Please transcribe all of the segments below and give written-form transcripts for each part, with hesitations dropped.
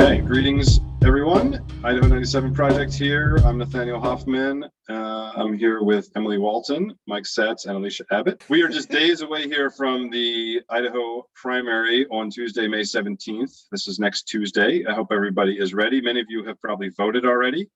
Okay, greetings everyone. Idaho 97 Project here. I'm Nathaniel Hoffman. I'm here with Emily Walton, Mike Setz, and Alicia Abbott. We are just days away here from the Idaho primary on Tuesday, May 17th. This is next Tuesday. I hope everybody is ready. Many of you have probably voted already,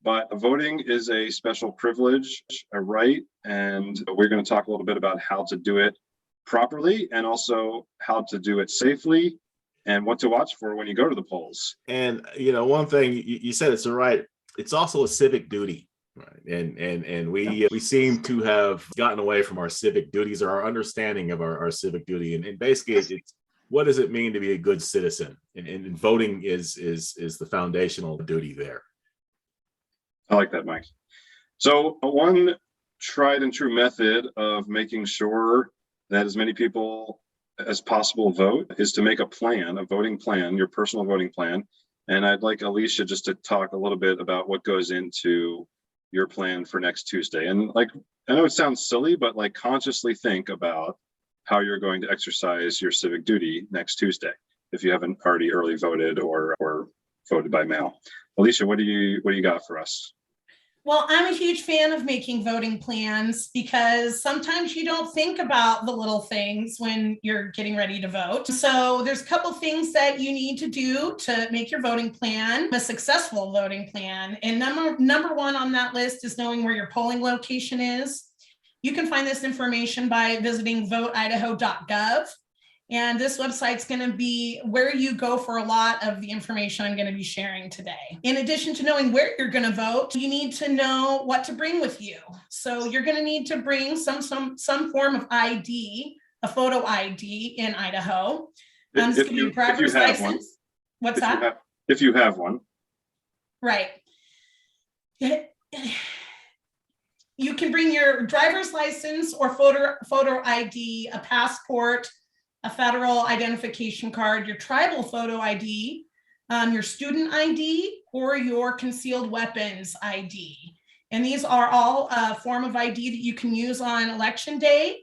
but voting is a special privilege, a right, and we're going to talk a little bit about how to do it properly and also how to do it safely and what to watch for when you go to the polls. And one thing you said, it's right. It's also a civic duty, right? And we seem to have gotten away from our civic duties or our understanding of our civic duty. And basically, it's what does it mean to be a good citizen? And voting is the foundational duty there. I like that, Mike. So one tried and true method of making sure that as many people as possible vote is to make a plan, a voting plan, your personal voting plan. And I'd like Alicia just to talk a little bit about what goes into your plan for next Tuesday. And I know it sounds silly, but consciously think about how you're going to exercise your civic duty next Tuesday if you haven't already early voted or voted by mail. Alicia, what do you got for us? Well, I'm a huge fan of making voting plans because sometimes you don't think about the little things when you're getting ready to vote. So there's a couple things that you need to do to make your voting plan a successful voting plan. And number one on that list is knowing where your polling location is. You can find this information by visiting voteidaho.gov. And this website's going to be where you go for a lot of the information I'm going to be sharing today. In addition to knowing where you're going to vote, you need to know what to bring with you. So you're going to need to bring some form of ID, a photo ID in Idaho. If you have one. What's that? If you have one. Right. You can bring your driver's license or photo ID, a passport, a federal identification card, your tribal photo ID, your student ID, or your concealed weapons ID. And these are all a form of ID that you can use on election day.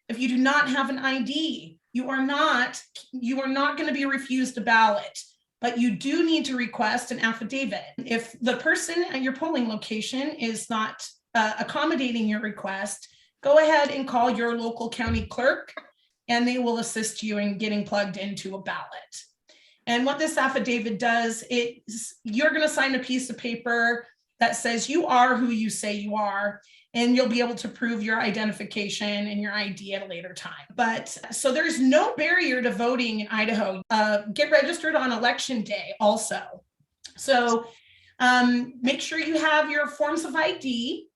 If you do not have an ID, you are not going to be refused a ballot, but you do need to request an affidavit. If the person at your polling location is not accommodating your request, go ahead and call your local county clerk, and they will assist you in getting plugged into a ballot. And what this affidavit does is you're going to sign a piece of paper that says you are who you say you are, and you'll be able to prove your identification and your ID at a later time. But so there's no barrier to voting in Idaho. Get registered on election day also. So make sure you have your forms of ID.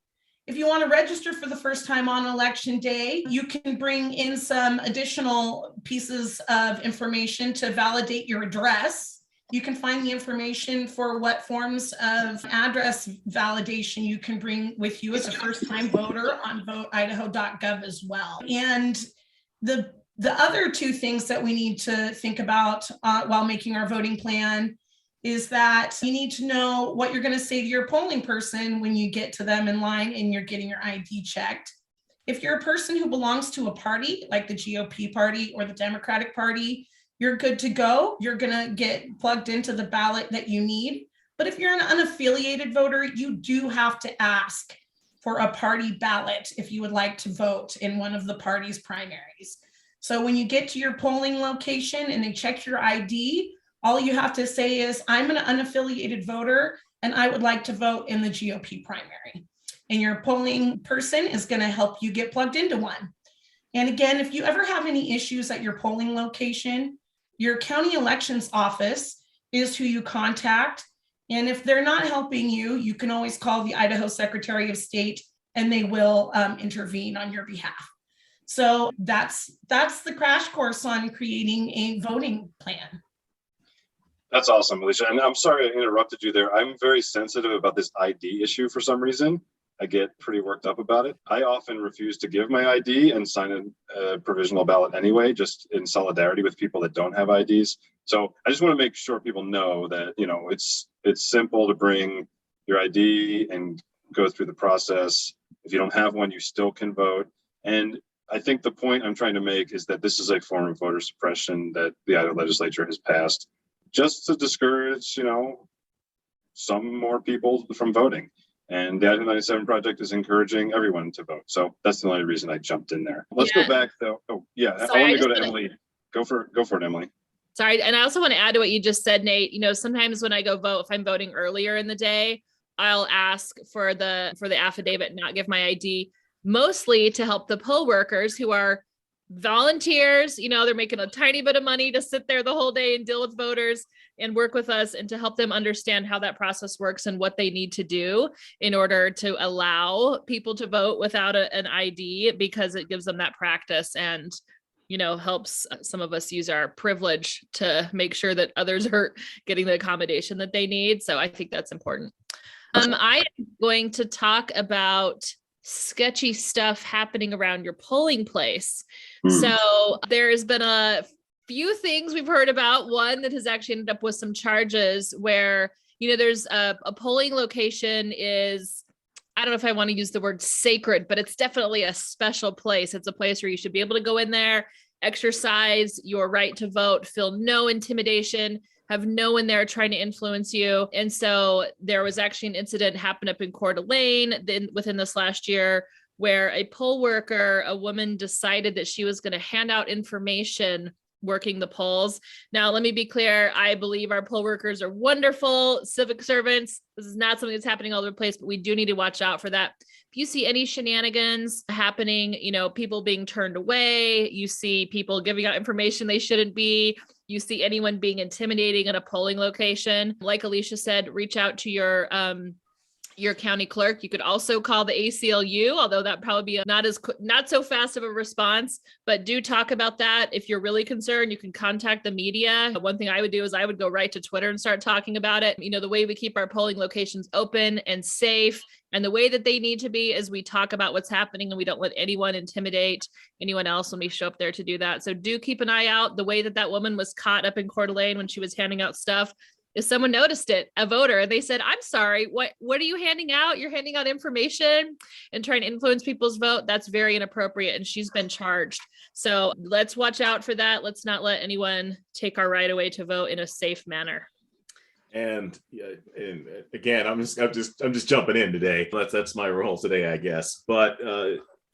If you want to register for the first time on election day, you can bring in some additional pieces of information to validate your address. You can find the information for what forms of address validation you can bring with you as a first-time voter on voteidaho.gov as well. And the other two things that we need to think about while making our voting plan is that you need to know what you're going to say to your polling person when you get to them in line and you're getting your ID checked. If you're a person who belongs to a party like the GOP party or the Democratic Party, you're good to go. You're going to get plugged into the ballot that you need. But if you're an unaffiliated voter, you do have to ask for a party ballot if you would like to vote in one of the party's primaries. So when you get to your polling location and they check your ID, all you have to say is, I'm an unaffiliated voter and I would like to vote in the GOP primary. And your polling person is going to help you get plugged into one. And again, if you ever have any issues at your polling location, your county elections office is who you contact. And if they're not helping you, you can always call the Idaho Secretary of State and they will intervene on your behalf. So that's the crash course on creating a voting plan. That's awesome, Alicia. And I'm sorry I interrupted you there. I'm very sensitive about this ID issue for some reason. I get pretty worked up about it. I often refuse to give my ID and sign a provisional ballot anyway, just in solidarity with people that don't have IDs. So I just want to make sure people know that, it's simple to bring your ID and go through the process. If you don't have one, you still can vote. And I think the point I'm trying to make is that this is a form of voter suppression that the Idaho legislature has passed just to discourage, some more people from voting. And the Idaho 97 project is encouraging everyone to vote. So that's the only reason I jumped in there. Let's go back though. Oh yeah, Sorry, I want I to go just to Emily. Go for it, Emily. Sorry. And I also want to add to what you just said, Nate. Sometimes when I go vote, if I'm voting earlier in the day, I'll ask for the affidavit and not give my ID, mostly to help the poll workers who are volunteers. They're making a tiny bit of money to sit there the whole day and deal with voters and work with us, and to help them understand how that process works and what they need to do in order to allow people to vote without an ID, because it gives them that practice and helps some of us use our privilege to make sure that others are getting the accommodation that they need. So I think that's important. I am going to talk about sketchy stuff happening around your polling place. So there's been a few things we've heard about. One that has actually ended up with some charges where, there's a polling location is, I don't know if I want to use the word sacred, but it's definitely a special place. It's a place where you should be able to go in there, exercise your right to vote, feel no intimidation, have no one there trying to influence you. And so there was actually an incident happened up in Coeur d'Alene within this last year where a poll worker, a woman, decided that she was going to hand out information working the polls. Now, let me be clear. I believe our poll workers are wonderful civic servants. This is not something that's happening all over the place, but we do need to watch out for that. If you see any shenanigans happening, people being turned away, you see people giving out information they shouldn't be, you see anyone being intimidating at a polling location, like Alicia said, reach out to your county clerk. You could also call the ACLU, although that probably be not so fast of a response, but do talk about that. If you're really concerned, you can contact the media. One thing I would do is I would go right to Twitter and start talking about it. The way we keep our polling locations open and safe, and the way that they need to be is we talk about what's happening and we don't let anyone intimidate anyone else when we show up there to do that. So do keep an eye out. The way that woman was caught up in Coeur d'Alene when she was handing out stuff, if someone noticed it, a voter, they said, "I'm sorry, what are you handing out? You're handing out information and trying to influence people's vote. That's very inappropriate." And she's been charged. So let's watch out for that. Let's not let anyone take our right away to vote in a safe manner. And again, I'm just jumping in today. That's my role today, I guess. But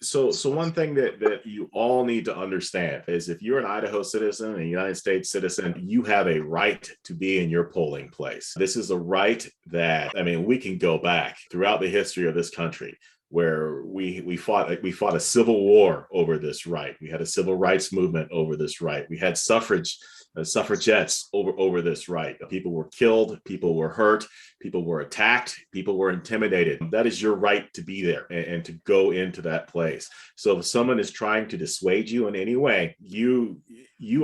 so one thing that you all need to understand is if you're an Idaho citizen, a United States citizen, you have a right to be in your polling place. This is a right that, we can go back throughout the history of this country where we fought a civil war over this right. We had a civil rights movement over this right. We had suffragettes over this right. People were killed, people were hurt, people were attacked, people were intimidated. That is your right to be there and to go into that place. So if someone is trying to dissuade you in any way, you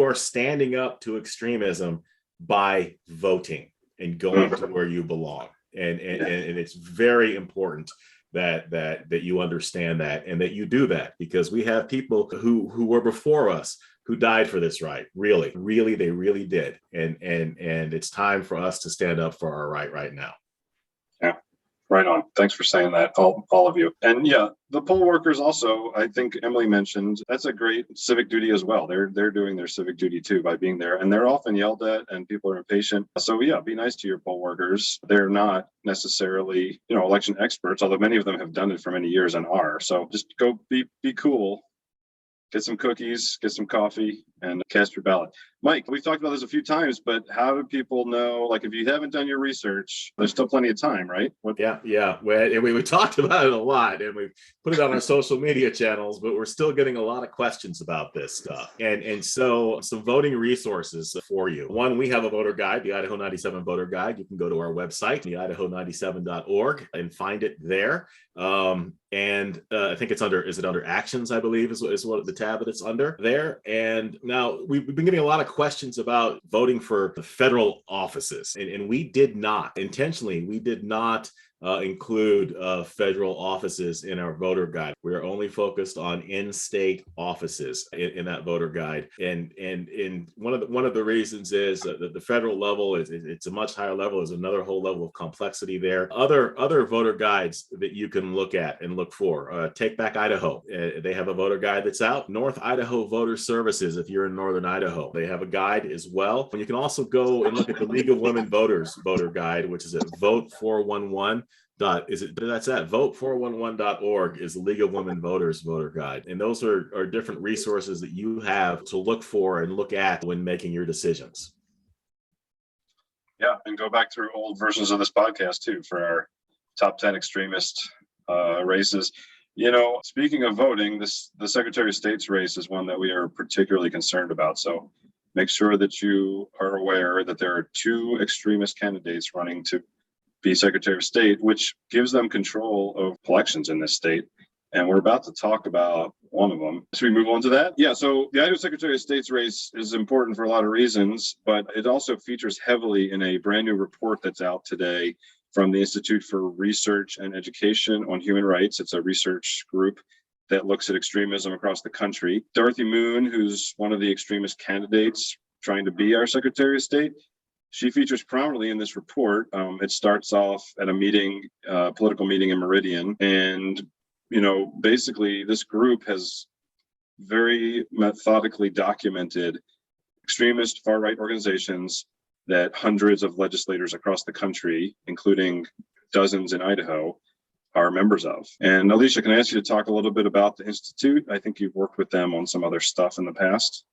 are standing up to extremism by voting and going to where you belong. And it's very important that you understand that and that you do that, because we have people who were before us who died for this right. Really, they really did. And it's time for us to stand up for our right now. Yeah, right on. Thanks for saying that, all of you. And yeah, the poll workers also, I think Emily mentioned, that's a great civic duty as well. They're doing their civic duty too by being there, and they're often yelled at and people are impatient. So yeah, be nice to your poll workers. They're not necessarily, election experts, although many of them have done it for many years and are. So just go be cool. Get some cookies, get some coffee, and cast your ballot. Mike, we've talked about this a few times, but how do people know, like if you haven't done your research, there's still plenty of time, right? Yeah. We talked about it a lot and we've put it on our social media channels, but we're still getting a lot of questions about this stuff. And so some voting resources for you. One, we have a voter guide, the Idaho 97 voter guide. You can go to our website, the idaho97.org, and find it there. And I think it's under actions, I believe is what the tab that it's under there. And now we've been getting a lot of questions about voting for the federal offices. And we did not include federal offices in our voter guide. We are only focused on in-state offices in that voter guide, and one of the reasons is that the federal level it's a much higher level. There's another whole level of complexity there. Other voter guides that you can look at and look for. Take Back Idaho. They have a voter guide that's out. North Idaho Voter Services, if you're in northern Idaho, they have a guide as well. And you can also go and look at the League of Women Voters voter guide, which is at vote411. That's at vote411.org is the League of Women Voters voter guide. And those are different resources that you have to look for and look at when making your decisions. Yeah, and go back through old versions of this podcast too for our top 10 extremist races. You know, speaking of voting, the Secretary of State's race is one that we are particularly concerned about. So make sure that you are aware that there are 2 extremist candidates running to be Secretary of State, which gives them control of elections in this state. And we're about to talk about one of them. Should we move on to that? Yeah, so the Idaho Secretary of State's race is important for a lot of reasons, but it also features heavily in a brand new report that's out today from the Institute for Research and Education on Human Rights. It's a research group that looks at extremism across the country. Dorothy Moon, who's one of the extremist candidates trying to be our Secretary of State, she features prominently in this report. It starts off at a meeting, political meeting in Meridian. And, you know, basically this group has very methodically documented extremist far-right organizations that hundreds of legislators across the country, including dozens in Idaho, are members of. And Alicia, can I ask you to talk a little bit about the Institute? I think you've worked with them on some other stuff in the past.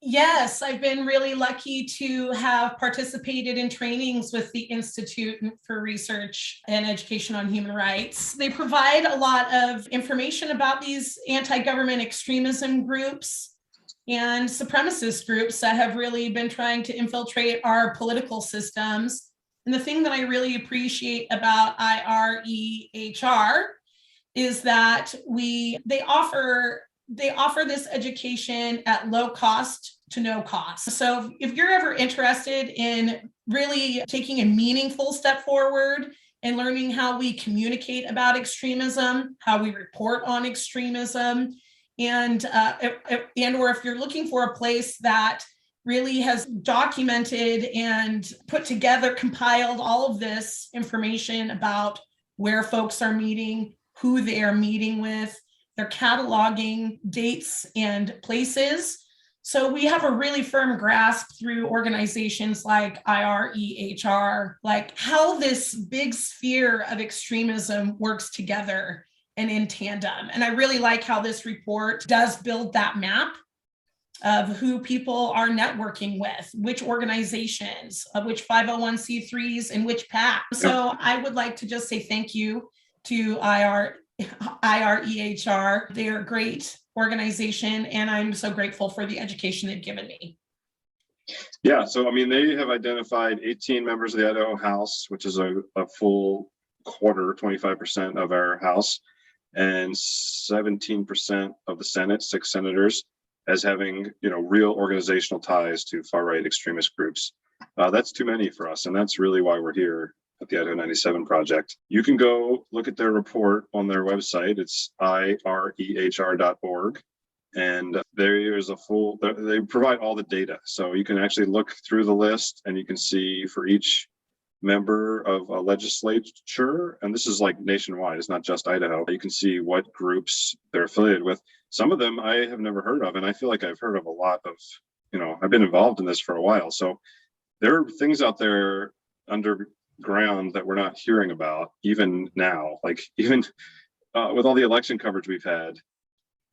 Yes, I've been really lucky to have participated in trainings with the Institute for Research and Education on Human Rights. They provide a lot of information about these anti-government extremism groups and supremacist groups that have really been trying to infiltrate our political systems. And the thing that I really appreciate about IREHR is that they offer this education at low cost to no cost. So if you're ever interested in really taking a meaningful step forward and learning how we communicate about extremism, how we report on extremism, and or if you're looking for a place that really has documented and put together, compiled all of this information about where folks are meeting, who they are meeting with, they're cataloging dates and places. So we have a really firm grasp through organizations like IREHR, like how this big sphere of extremism works together and in tandem. And I really like how this report does build that map of who people are networking with, which organizations, which 501c3s and which PAC. So I would like to just say thank you to IREHR. They're a great organization, and I'm so grateful for the education they've given me. Yeah, so I mean, they have identified 18 members of the Idaho House, which is a full quarter, 25% of our House, and 17% of the Senate, 6 senators, as having, you know, real organizational ties to far-right extremist groups. That's too many for us, and that's really why we're here at the Idaho 97 Project. You can go look at their report on their website. It's irehr.org. And there is they provide all the data. So you can actually look through the list and you can see for each member of a legislature, and this is like nationwide, it's not just Idaho, you can see what groups they're affiliated with. Some of them I have never heard of, and I feel like I've heard of a lot of, you know, I've been involved in this for a while. So there are things out there underground that we're not hearing about even now, like even with all the election coverage we've had.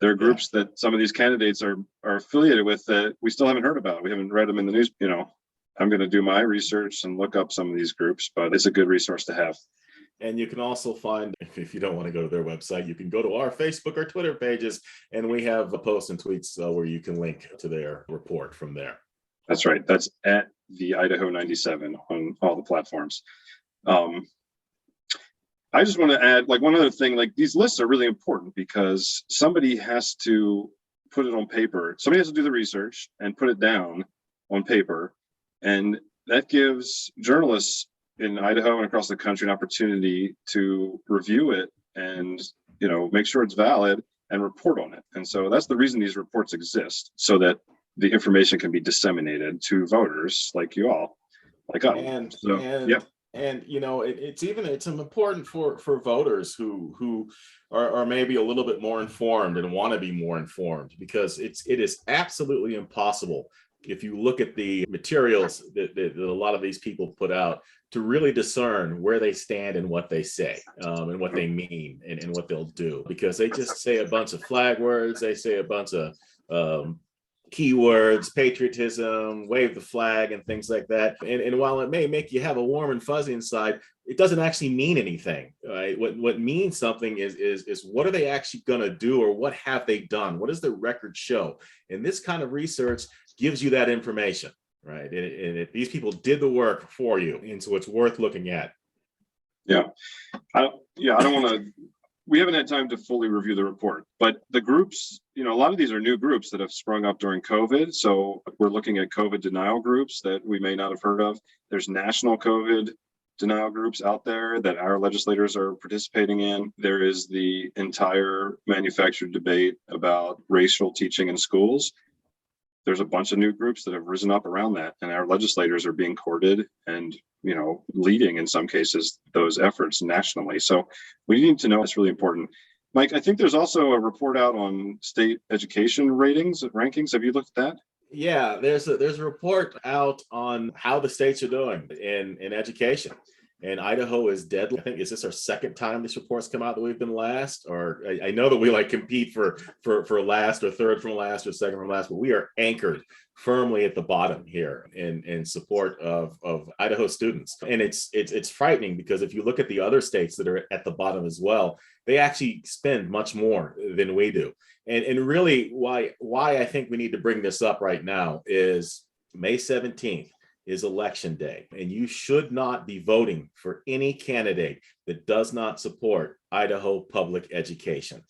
There are groups that some of these candidates are affiliated with that we still haven't heard about. We haven't read them in the news. You know, I'm going to do my research and look up some of these groups, but it's a good resource to have. And you can also find, if you don't want to go to their website, you can go to our Facebook or Twitter pages, and we have posts and tweets where you can link to their report from there. That's right. That's at the Idaho 97 on all the platforms. I just want to add, like, one other thing, like, these lists are really important because somebody has to put it on paper. Somebody has to do the research and put it down on paper. And that gives journalists in Idaho and across the country an opportunity to review it and, make sure it's valid and report on it. And so that's the reason these reports exist, so that the information can be disseminated to voters like you all, like us. It's important for voters who are maybe a little bit more informed and want to be more informed, because it is absolutely impossible, if you look at the materials that a lot of these people put out, to really discern where they stand and what they say, and what they mean and what they'll do, because they just say a bunch of flag words, they say a bunch of keywords, patriotism, wave the flag, and things like that. And while it may make you have a warm and fuzzy inside, it doesn't actually mean anything. Right? What means something is what are they actually going to do, or what have they done? What does the record show? And this kind of research gives you that information, right? And these people did the work for you, and so it's worth looking at. I don't want to. We haven't had time to fully review the report, but the groups, a lot of these are new groups that have sprung up during COVID. So we're looking at COVID denial groups that we may not have heard of. There's national COVID denial groups out there that our legislators are participating in. There is the entire manufactured debate about racial teaching in schools. There's a bunch of new groups that have risen up around that, and our legislators are being courted and, leading in some cases those efforts nationally. So we need to know. It's really important. Mike, I think there's also a report out on state education rankings. Have you looked at that? Yeah, there's a report out on how the states are doing in education. And Idaho is dead. I think, is this our second time this report's come out that we've been last? Or I know that we compete for last, or third from last, or second from last, but we are anchored firmly at the bottom here in support of Idaho students. And it's frightening, because if you look at the other states that are at the bottom as well, they actually spend much more than we do. And really why I think we need to bring this up right now is May 17th. Is election day, and you should not be voting for any candidate that does not support Idaho public education,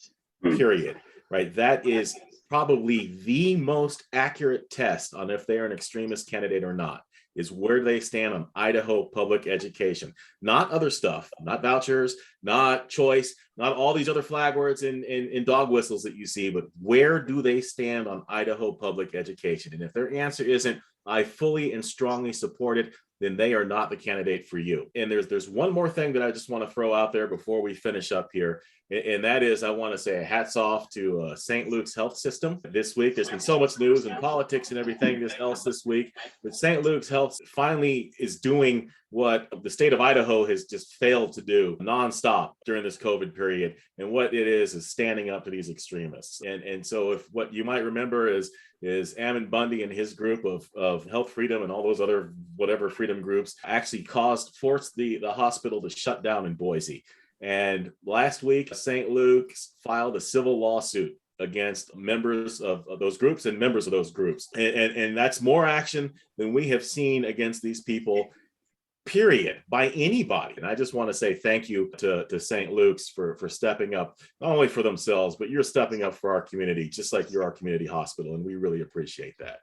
period. Right? That is probably the most accurate test on if they are an extremist candidate or not, is where they stand on Idaho public education. Not other stuff, not vouchers, not choice, not all these other flag words and dog whistles that you see, but where do they stand on Idaho public education? And if their answer isn't, I fully and strongly support it, then they are not the candidate for you. And there's one more thing that I just want to throw out there before we finish up here. And that is, I want to say hats off to St. Luke's health system this week. There's been so much news and politics and everything else this week, but St. Luke's health finally is doing what the state of Idaho has just failed to do nonstop during this COVID period. And what it is standing up to these extremists. And so if what you might remember is Ammon Bundy and his group of Health Freedom and all those other whatever freedom groups actually forced the hospital to shut down in Boise. And last week, St. Luke's filed a civil lawsuit against members of those groups and members of those groups. And that's more action than we have seen against these people, period, by anybody. And I just want to say thank you to St. Luke's for stepping up, not only for themselves, but you're stepping up for our community, just like you're our community hospital. And we really appreciate that.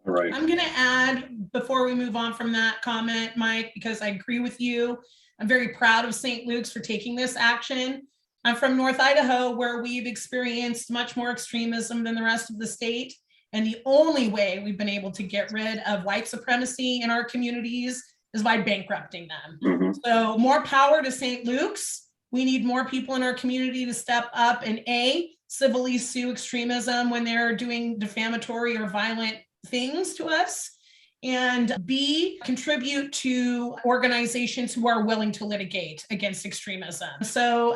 All right. I'm going to add, before we move on from that comment, Mike, because I agree with you. I'm very proud of St. Luke's for taking this action. I'm from North Idaho, where we've experienced much more extremism than the rest of the state. And the only way we've been able to get rid of white supremacy in our communities is by bankrupting them. Mm-hmm. So more power to St. Luke's. We need more people in our community to step up and civilly sue extremism when they're doing defamatory or violent things to us. And B, contribute to organizations who are willing to litigate against extremism. So,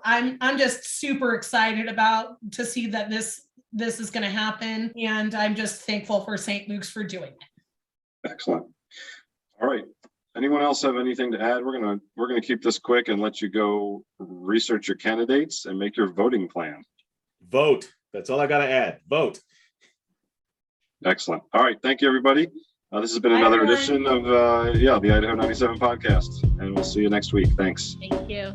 I'm just super excited to see that this is going to happen. And I'm just thankful for St. Luke's for doing it. Excellent. All right. Anyone else have anything to add? We're gonna keep this quick and let you go research your candidates and make your voting plan. Vote. That's all I got to add. Vote. Excellent. All right. Thank you, everybody. This has been another edition of the Idaho 97 podcast, and we'll see you next week. Thanks. Thank you.